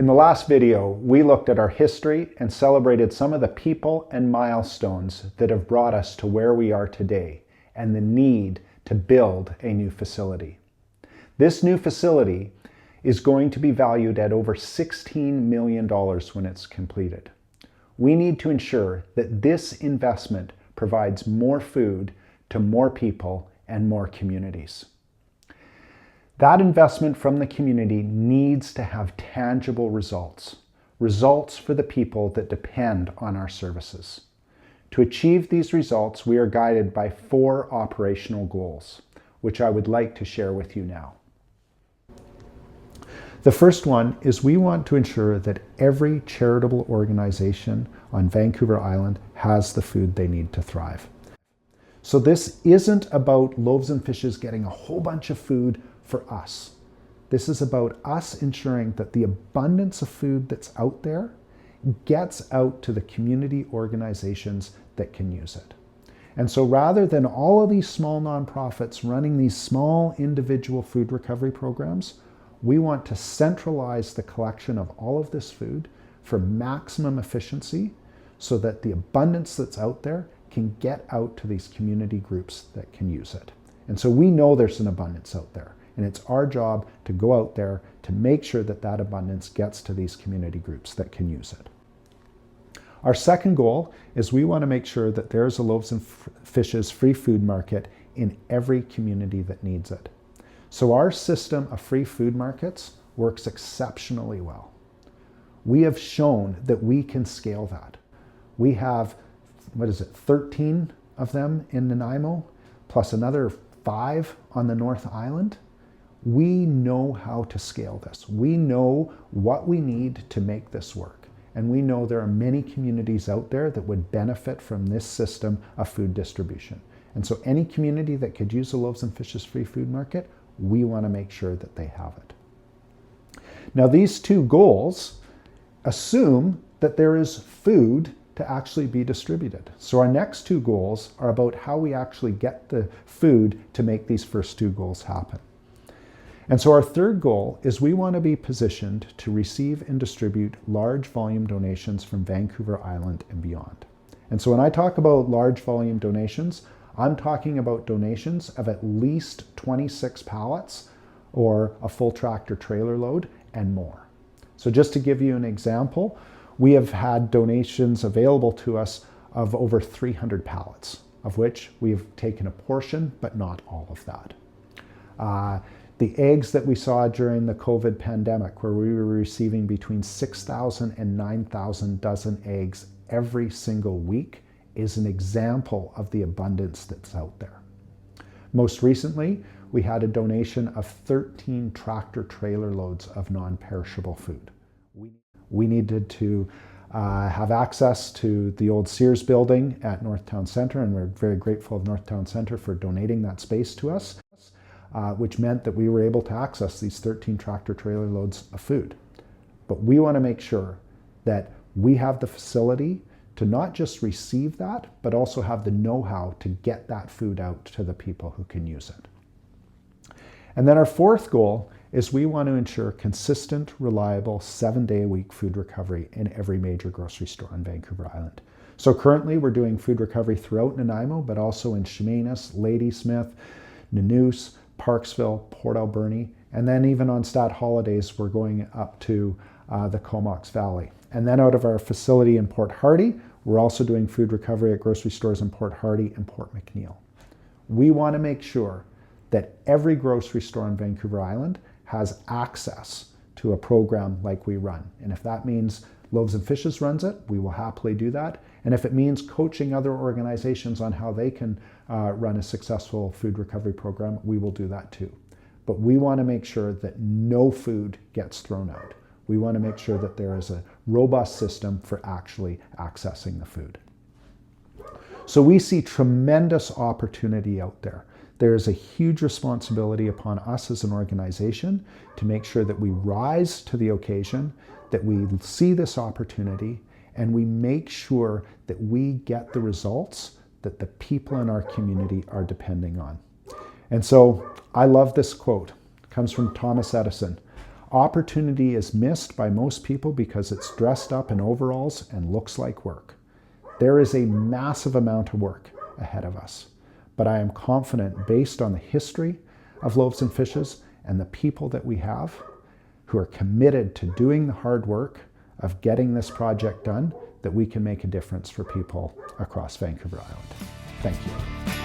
In the last video, we looked at our history and celebrated some of the people and milestones that have brought us to where we are today and the need to build a new facility. This new facility is going to be valued at over $16 million when it's completed. We need to ensure that this investment provides more food to more people and more communities. That investment from the community needs to have tangible results for the people that depend on our services. To achieve these results, we are guided by 4 operational goals, which I would like to share with you now. The first one is we want to ensure that every charitable organization on Vancouver Island has the food they need to thrive. So this isn't about Loaves and Fishes getting a whole bunch of food for us. This is about us ensuring that the abundance of food that's out there gets out to the community organizations that can use it. And so rather than all of these small nonprofits running these small individual food recovery programs, we want to centralize the collection of all of this food for maximum efficiency so that the abundance that's out there can get out to these community groups that can use it. And so we know there's an abundance out there, and it's our job to go out there to make sure that that abundance gets to these community groups that can use it. Our second goal is we want to make sure that there's a Loaves and Fishes free food market in every community that needs it. So our system of free food markets works exceptionally well. We have shown that we can scale that. We have, 13 of them in Nanaimo, plus another 5 on the North Island. We know how to scale this. We know what we need to make this work. And we know there are many communities out there that would benefit from this system of food distribution. And so any community that could use the Loaves and Fishes free food market, we want to make sure that they have it. Now, these 2 goals assume that there is food to actually be distributed. So our next 2 goals are about how we actually get the food to make these first 2 goals happen. And so our third goal is we want to be positioned to receive and distribute large volume donations from Vancouver Island and beyond. And so when I talk about large volume donations, I'm talking about donations of at least 26 pallets or a full tractor trailer load and more. So just to give you an example, we have had donations available to us of over 300 pallets, of which we've taken a portion, but not all of that. The eggs that we saw during the COVID pandemic, where we were receiving between 6,000 and 9,000 dozen eggs every single week, is an example of the abundance that's out there. Most recently, we had a donation of 13 tractor trailer loads of non-perishable food. We needed to have access to the old Sears building at Northtown Centre, and we're very grateful of Northtown Centre for donating that space to us, which meant that we were able to access these 13 tractor trailer loads of food. But we want to make sure that we have the facility to not just receive that, but also have the know-how to get that food out to the people who can use it. And then our fourth goal is we want to ensure consistent, reliable, 7-day-a-week food recovery in every major grocery store on Vancouver Island. So currently we're doing food recovery throughout Nanaimo, but also in Chemainus, Ladysmith, Nanoose, Parksville, Port Alberni, and then even on stat holidays, we're going up to the Comox Valley. And then out of our facility in Port Hardy, we're also doing food recovery at grocery stores in Port Hardy and Port McNeill. We want to make sure that every grocery store on Vancouver Island has access to a program like we run. And if that means Loaves and Fishes runs it, we will happily do that. And if it means coaching other organizations on how they can run a successful food recovery program, we will do that too. But we want to make sure that no food gets thrown out. We want to make sure that there is a robust system for actually accessing the food. So we see tremendous opportunity out there. There is a huge responsibility upon us as an organization to make sure that we rise to the occasion, that we see this opportunity, and we make sure that we get the results that the people in our community are depending on. And so I love this quote. It comes from Thomas Edison. opportunity is missed by most people because it's dressed up in overalls and looks like work. There is a massive amount of work ahead of us, but I am confident, based on the history of Loaves and Fishes and the people that we have who are committed to doing the hard work of getting this project done, that we can make a difference for people across Vancouver Island. Thank you.